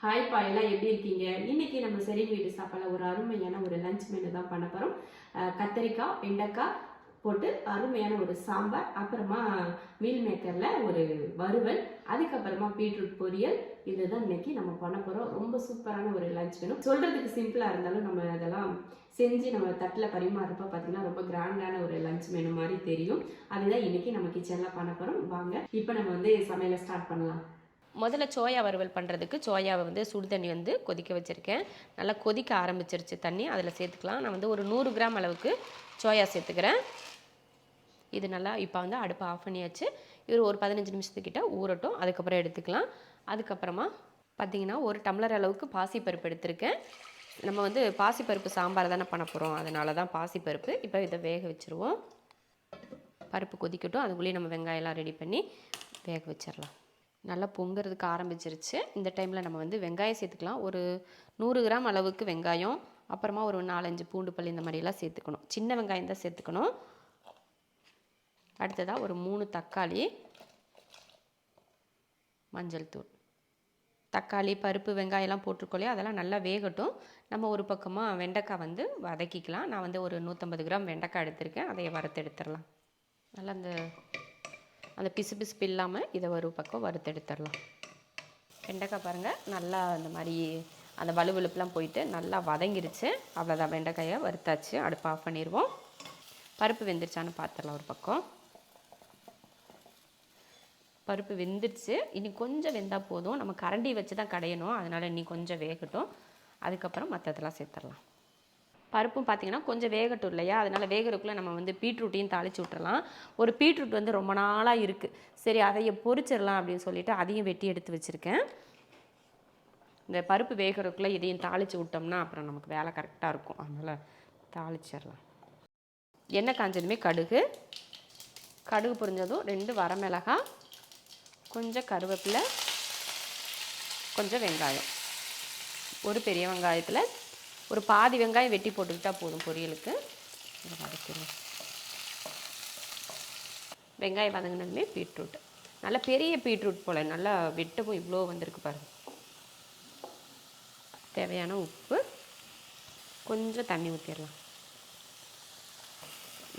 Hi பா, எல்லாம் எப்படி இருக்கீங்க? இன்னைக்கு நம்ம செரின் வீட்டு சாப்பாடுல ஒரு அருமையான ஒரு லஞ்ச் மெனு தான் பண்ண போறோம். கத்திரிக்காய் வெண்டைக்காய் போட்டு அருமையான ஒரு சாம்பார், அப்புறமா மீல் மேக்கர்ல ஒரு வறுவல், அதுக்கப்புறமா பீட்ரூட் பொரியல். இதுதான் இன்னைக்கு நம்ம பண்ண போறோம். ரொம்ப சூப்பரான ஒரு லஞ்ச் மெனு. சொல்றதுக்கு சிம்பிளா இருந்தாலும் நம்ம அதெல்லாம் செஞ்சு நம்ம தட்டில் பரிமாறப்ப பார்த்தீங்கன்னா ரொம்ப கிராண்டான ஒரு லஞ்ச் மெனு மாதிரி தெரியும். அதுதான் இன்னைக்கு நம்ம கிச்சன்ல பண்ண போறோம். வாங்க இப்போ நம்ம சமையலை ஸ்டார்ட் பண்ணலாம். முதல்ல சோயா வறுவல் பண்ணுறதுக்கு சோயாவை சுடு தண்ணி கொதிக்க வச்சுருக்கேன். நல்லா கொதிக்க ஆரம்பிச்சிருச்சு தண்ணி, அதில் சேர்த்துக்கலாம். நான் ஒரு 100 கிராம் அளவுக்கு சோயா சேர்த்துக்கிறேன். இது நல்லா இப்போ அடுப்பை ஆஃப் பண்ணியாச்சு. இது ஒரு 15 நிமிஷத்துக்கிட்ட ஊறட்டும், அதுக்கப்புறம் எடுத்துக்கலாம். அதுக்கப்புறமா பார்த்திங்கன்னா ஒரு டம்ளர் அளவுக்கு பாசிப்பருப்பு எடுத்திருக்கேன். நம்ம பாசிப்பருப்பு சாம்பார் தானே பண்ண போகிறோம், அதனால தான் பாசிப்பருப்பு. இப்போ இதை வேக வச்சுருவோம். பருப்பு கொதிக்கட்டும், அதுக்குள்ளேயே நம்ம வெங்காயம்லாம் ரெடி பண்ணி வேக வச்சிடலாம். நல்லா பொங்குறதுக்கு ஆரம்பிச்சிருச்சு. இந்த டைமில் நம்ம வெங்காயம் சேர்த்துக்கலாம். ஒரு 100 கிராம் அளவுக்கு வெங்காயம், அப்புறமா ஒரு 4-5 பூண்டு பல் இந்த மாதிரியெல்லாம் சேர்த்துக்கணும். சின்ன வெங்காயம் தான் சேர்த்துக்கணும். அடுத்ததாக ஒரு 3 தக்காளி, மஞ்சள் தூள். தக்காளி பருப்பு வெங்காயம்லாம் போட்டிருக்கோலையே, அதெல்லாம் நல்லா வேகட்டும். நம்ம ஒரு பக்கமாக வெண்டைக்காய் வதக்கிக்கலாம். நான் ஒரு 150 கிராம் வெண்டைக்காய் எடுத்திருக்கேன், அதை வறுத்து எடுத்துடலாம். நல்லா அந்த பிசு பிசுப்பு இல்லாமல் இதை ஒரு பக்கம் வறுத்தெடுத்துடலாம். வெண்டைக்காய் பாருங்கள், நல்லா அந்த மாதிரி அந்த வலுவலுப்புலாம் போயிட்டு நல்லா வதங்கிருச்சு. அவ்வளோதான், வெண்டைக்காயை வறுத்தாச்சு. அடுப்பு ஆஃப் பண்ணிடுவோம். பருப்பு வெந்துருச்சான்னு பார்த்துடலாம். ஒரு பக்கம் பருப்பு வெந்துருச்சு. இனி கொஞ்சம் வெந்தால் போதும். நம்ம கரண்டி வச்சு தான் கடையணும், அதனால் இன்னி கொஞ்சம் வேகட்டும். அதுக்கப்புறம் மற்றதெல்லாம் சேர்த்துடலாம். பருப்பும் பார்த்திங்கன்னா கொஞ்சம் வேகட்டும் இல்லையா, அதனால் வேகிறதுக்குள்ளே நம்ம பீட்ரூட்டையும் தாளித்து விட்டுறலாம். ஒரு பீட்ரூட் ரொம்ப நாளாக இருக்குது, சரி அதையை பொரிச்சிடலாம் அப்படின்னு சொல்லிவிட்டு அதையும் வெட்டி எடுத்து வச்சுருக்கேன். இந்த பருப்பு வேகிறதுக்குள்ளே இதையும் தாளித்து விட்டோம்னா அப்புறம் நமக்கு வேலை கரெக்டாக இருக்கும், அதனால் தாளிச்சிடலாம். எண்ணெய் காஞ்சதுமே கடுகு பொரிஞ்சதும் 2 வரமிளகாய், கொஞ்சம் கருவேப்பிலை, கொஞ்சம் வெங்காயம். ஒரு பெரிய வெங்காயத்தில் ஒரு பாதி வெங்காயம் வெட்டி போட்டுக்கிட்டால் போதும் பொரியலுக்கு. வதக்கிடுவோம். வெங்காயம் வதங்கினதுமே பீட்ரூட், நல்லா பெரிய பீட்ரூட் போல் நல்லா வெட்டவும் இவ்வளோ வந்திருக்கு பாருங்கள். தேவையான உப்பு, கொஞ்சம் தண்ணி ஊற்றிடலாம்.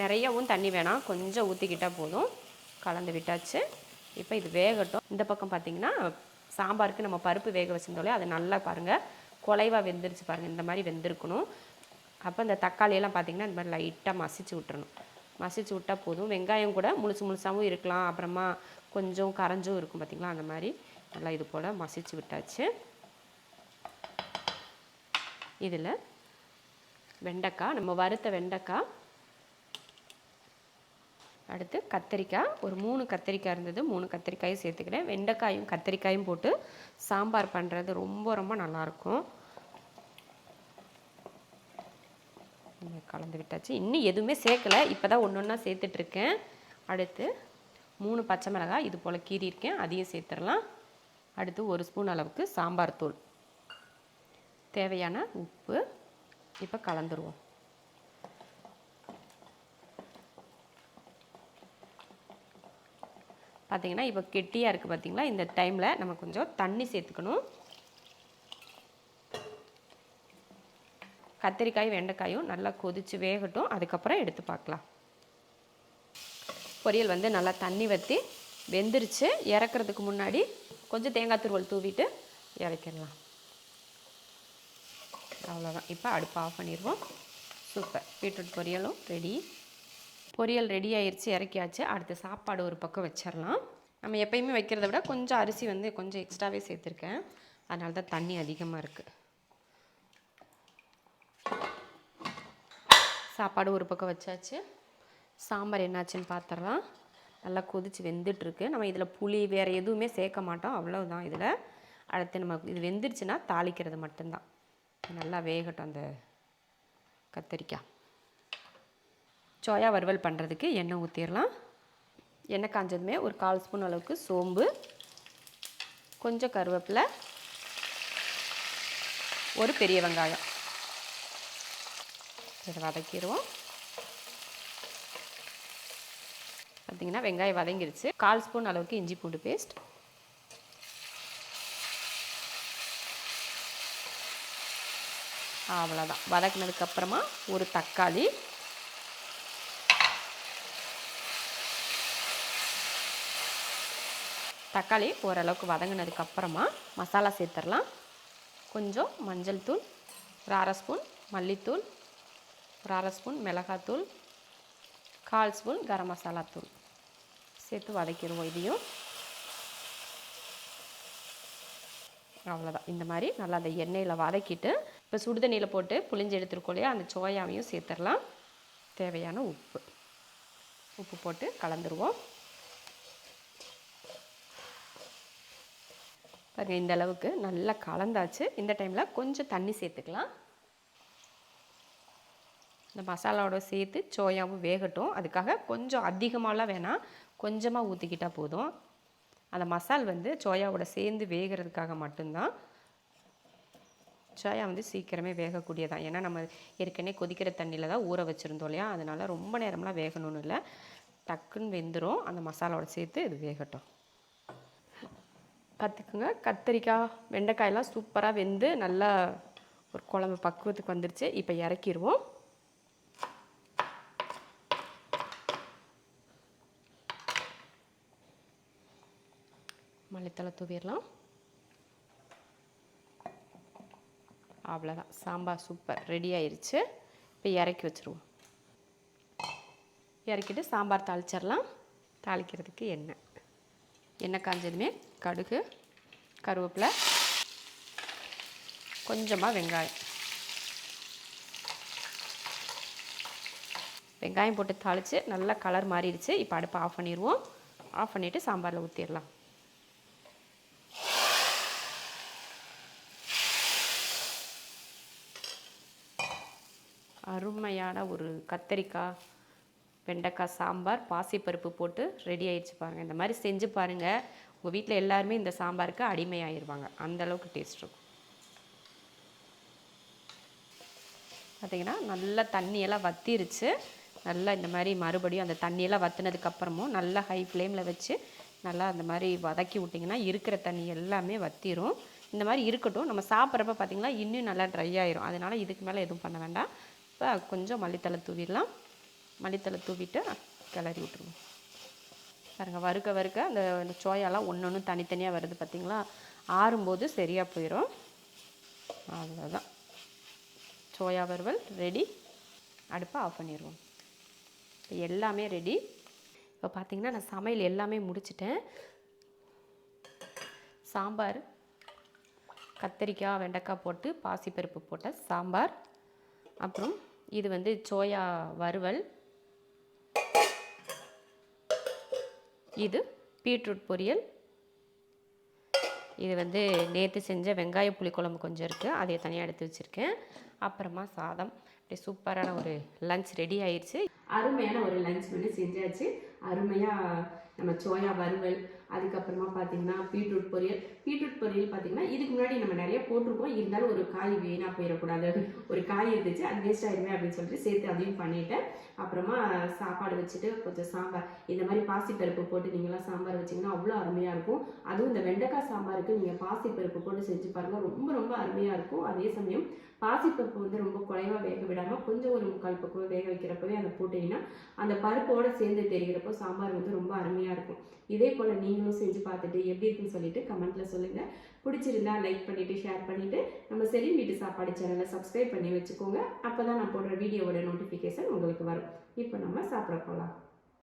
நிறையவும் தண்ணி வேணாம், கொஞ்சம் ஊற்றிக்கிட்டால் போதும். கலந்து விட்டாச்சு. இப்போ இது வேகட்டும். இந்த பக்கம் பார்த்திங்கன்னா சாம்பாருக்கு நம்ம பருப்பு வேக வச்சுருந்தோலே அது நல்லா பாருங்கள் குலைவாக வெந்துருச்சு பாருங்கள். இந்த மாதிரி வெந்திருக்கணும். அப்போ இந்த தக்காளியெல்லாம் பார்த்திங்கன்னா இந்த மாதிரி லைட்டாக மசிச்சு விட்டுறணும். மசிச்சு விட்டால் போதும். வெங்காயம் கூட முழுசாகவும் இருக்கலாம், அப்புறமா கொஞ்சம் கரைஞ்சும் இருக்கும் பார்த்திங்களா, அந்த மாதிரி நல்லா இது போல் மசிச்சு விட்டாச்சு. இதில் வெண்டைக்காய், நம்ம வறுத்த வெண்டைக்காய், அடுத்து கத்திரிக்காய், ஒரு 3 கத்திரிக்காய் இருந்தது, 3 கத்திரிக்காயும் சேர்த்துக்கிறேன். வெண்டைக்காயும் கத்திரிக்காயும் போட்டு சாம்பார் பண்ணுறது ரொம்ப ரொம்ப நல்லாயிருக்கும். கலந்து விட்டாச்சு. இன்னும் எதுவுமே சேர்க்கலை, இப்போ தான் ஒன்று ஒன்றா சேர்த்துட்ருக்கேன். அடுத்து 3 பச்சை மிளகாய் இது போல் கீறியிருக்கேன், அதையும் சேர்த்துடலாம். அடுத்து 1 ஸ்பூன் அளவுக்கு சாம்பார் தூள், தேவையான உப்பு. இப்போ கலந்துருவோம். பார்த்திங்கன்னா இப்போ கெட்டியாக இருக்குது பார்த்திங்களா. இந்த டைமில் நம்ம கொஞ்சம் தண்ணி சேர்த்துக்கணும். கத்திரிக்காயும் வெண்டைக்காயும் நல்லா கொதித்து வேகட்டும், அதுக்கப்புறம் எடுத்து பார்க்கலாம். பொரியல் நல்லா தண்ணி வற்றி வெந்துருச்சு. இறக்குறதுக்கு முன்னாடி கொஞ்சம் தேங்காய் துருவல் தூவிட்டு இறக்கிடலாம். அவ்வளோதான். இப்போ அடுப்பு ஆஃப் பண்ணிடுவோம். சூப்பர், பீட்ரூட் பொரியலும் ரெடி. பொரியல் ரெடி ஆயிடுச்சு, இறக்கியாச்சு. அடுத்து சாப்பாடு ஒரு பக்கம் வச்சிடலாம். நம்ம எப்பயுமே வைக்கிறத விட கொஞ்சம் அரிசி கொஞ்சம் எக்ஸ்ட்ராவே சேர்த்துருக்கேன், அதனால தான் தண்ணி அதிகமாக இருக்குது. சாப்பாடு ஒரு பக்கம் வச்சாச்சு. சாம்பார் என்னாச்சுன்னு பார்த்துடலாம். நல்லா கொதித்து வெந்துட்டுருக்கு. நம்ம இதில் புளி வேறு எதுவுமே சேர்க்க மாட்டோம், அவ்வளோதான். இதில் அடுத்து நம்ம இது வெந்துருச்சுன்னா தாளிக்கிறது மட்டும்தான். நல்லா வேகட்டும் அந்த கத்திரிக்காய். சோயா வறுவல் பண்ணுறதுக்கு எண்ணெய் ஊற்றிடலாம். எண்ணெய் காஞ்சதுமே ஒரு 1/4 ஸ்பூன் அளவுக்கு சோம்பு, கொஞ்சம் கருவேப்பிலை, ஒரு பெரிய வெங்காயம். இதை வதக்கிடுவோம். பார்த்திங்கன்னா வெங்காயம் வதங்கிருச்சு. 1/4 ஸ்பூன் அளவுக்கு இஞ்சி பூண்டு பேஸ்ட், அவ்வளோதான். வதக்குனதுக்கப்புறமா ஒரு தக்காளி, தக்காளி ஓரளவுக்கு வதங்கினதுக்கப்புறமா மசாலா சேர்த்துடலாம். கொஞ்சம் மஞ்சள் தூள், ஒரு 1/2 ஸ்பூன் மல்லித்தூள், ஒரு 1/2 ஸ்பூன் மிளகாத்தூள், 1/4 ஸ்பூன் கரம் மசாலா தூள் சேர்த்து வதக்கிடுவோம். இதையும் அவ்வளோதான். இந்த மாதிரி நல்லா அந்த எண்ணெயில் வதக்கிட்டு இப்போ சுடுதண்ணியில் போட்டு புளிஞ்சு எடுத்துருக்கோம் இல்லையா, அந்த சோயாவையும் சேர்த்துடலாம். தேவையான உப்பு போட்டு கலந்துருவோம். பாருங்கள், இந்த அளவுக்கு நல்லா கலந்தாச்சு. இந்த டைமில் கொஞ்சம் தண்ணி சேர்த்துக்கலாம். இந்த மசாலாவோட சேர்த்து சோயாவும் வேகட்டும். அதுக்காக கொஞ்சம் அதிகமாகலாம் வேணாம், கொஞ்சமாக ஊற்றிக்கிட்டால் போதும். அந்த மசால் வந்து சோயாவோட சேர்ந்து வேகிறதுக்காக மட்டும்தான். சோயா வந்து சீக்கிரமே வேகக்கூடியதான். ஏன்னா நம்ம ஏற்கனவே கொதிக்கிற தண்ணியில் தான் ஊற வச்சுருந்தோம் இல்லையா, அதனால் ரொம்ப நேரம்லாம் வேகணும்னு இல்லை, டக்குன்னு வெந்துடும். அந்த மசாலாவோட சேர்த்து இது வேகட்டும். பார்த்துக்குங்க, கத்திரிக்காய் வெண்டைக்காயெல்லாம் சூப்பராக வெந்து நல்லா ஒரு குழம்பு பக்குவத்துக்கு வந்துருச்சு. இப்போ இறக்கிடுவோம். மல்லித்தலை தூவிடலாம். அவ்வளோதான், சாம்பார் சூப்பர் ரெடி ஆயிடுச்சு. இப்போ இறக்கி வச்சுருவோம். இறக்கிட்டு சாம்பார் தாளிச்சிடலாம். தாளிக்கிறதுக்கு எண்ணெய் காஞ்சதுமே கடுகு, கருவேப்பிலை, கொஞ்சமாக வெங்காயம் போட்டு தாளித்து நல்லா கலர் மாறிடுச்சு. இப்போ அடுப்பை ஆஃப் பண்ணிடுவோம். ஆஃப் பண்ணிவிட்டு சாம்பாரில் ஊற்றிடலாம். அருமையான ஒரு கத்திரிக்காய் வெண்டைக்காய் சாம்பார் பாசிப்பருப்பு போட்டு ரெடி ஆயிடுச்சு பாருங்கள். இந்த மாதிரி செஞ்சு பாருங்கள். உங்கள் வீட்டில் எல்லாருமே இந்த சாம்பாருக்கு அடிமையாகிடுவாங்க, அந்தளவுக்கு டேஸ்ட் இருக்கும். பார்த்திங்கன்னா நல்லா தண்ணியெல்லாம் வற்றிருச்சு. நல்லா இந்த மாதிரி மறுபடியும் அந்த தண்ணியெல்லாம் வற்றினதுக்கப்புறமும் நல்லா ஹை ஃப்ளேமில் வச்சு நல்லா அந்த மாதிரி வதக்கி விட்டிங்கன்னா இருக்கிற தண்ணி எல்லாமே வற்றிரும். இந்த மாதிரி இருக்கட்டும். நம்ம சாப்பிட்றப்ப பார்த்திங்கன்னா இன்னும் நல்லா ட்ரை ஆயிரும். அதனால் இதுக்கு மேலே எதுவும் பண்ண வேண்டாம். இப்போ கொஞ்சம் மல்லித்தலை தூவிடலாம். மல்லித்தலை தூவிட்டு கிளறி விட்டுருவோம். பாருங்கள், வறுக்க அந்த சோயாலாம் ஒன்று ஒன்று தனித்தனியாக வருது பார்த்திங்களா. ஆறும்போது சரியாக போயிடும். அவ்வளோதான், சோயா வறுவல் ரெடி. அடுப்பை ஆஃப் பண்ணிடுவோம். இப்போ எல்லாமே ரெடி. இப்போ பார்த்திங்கன்னா நான் சமையல் எல்லாமே முடிச்சிட்டேன். சாம்பார் கத்திரிக்காய் வெண்டைக்காய் போட்டு பாசிப்பருப்பு போட்ட சாம்பார், அப்புறம் இது வந்து சோயா வறுவல், இது பீட்ரூட் பொரியல், இது வந்து நேற்று செஞ்ச வெங்காய புளிக்குழம்பு கொஞ்சம் இருக்குது, அதை தனியாக எடுத்து வச்சுருக்கேன். அப்புறமா சாதம். இப்படி சூப்பரான ஒரு லஞ்ச் ரெடி ஆயிடுச்சு. அருமையான ஒரு லஞ்ச் வந்து செஞ்சாச்சு. அருமையாக நம்ம சோயா வறுவல், அதுக்கப்புறமா பார்த்தீங்கன்னா பீட்ரூட் பொரியல் பார்த்தீங்கன்னா இதுக்கு முன்னாடி நம்ம நிறைய போட்டிருக்கோம். இருந்தாலும் ஒரு காய் வீணாக போயிடக்கூடாது, ஒரு காய் இருந்துச்சு, அது வேஸ்ட் ஆயிடுமே அப்படின்னு சொல்லிட்டு சேர்த்து அதையும் பண்ணிட்டேன். அப்புறமா சாப்பாடு வச்சுட்டு கொஞ்சம் சாம்பார், இந்த மாதிரி பாசிப்பருப்பு போட்டு நீங்களாம் சாம்பார் வச்சிங்கன்னா அவ்வளோ அருமையாக இருக்கும். அதுவும் இந்த வெண்டைக்காய் சாம்பாருக்கு நீங்கள் பாசிப்பருப்பு போட்டு செஞ்சு பாருங்கள், ரொம்ப ரொம்ப அருமையாக இருக்கும். அதே சமயம் பாசிப்பருப்பு வந்து ரொம்ப குறைவாக வேக விடாமல் கொஞ்சம் ஒரு 3/4 பக்குவம் வேக வைக்கிறப்பவே அதை போட்டிங்கன்னா அந்த பருப்போடு சேர்ந்து தெரிகிறப்போ சாம்பார் வந்து ரொம்ப அருமையாக இருக்கும். இதே போல் நீங்களும் செஞ்சு பார்த்துட்டு எப்படி இருக்குன்னு சொல்லிட்டு கமெண்ட்டில் சொல்லுங்கள். பிடிச்சிருந்தா லைக் பண்ணிவிட்டு ஷேர் பண்ணிவிட்டு நம்ம ஷெரின் வீட்டு சாப்பாடு சேனலை சப்ஸ்கிரைப் பண்ணி வச்சுக்கோங்க. அப்போ தான் நான் போடுற வீடியோவோட நோட்டிஃபிகேஷன் உங்களுக்கு வரும். இப்போ நம்ம சாப்பிட போகலாம்.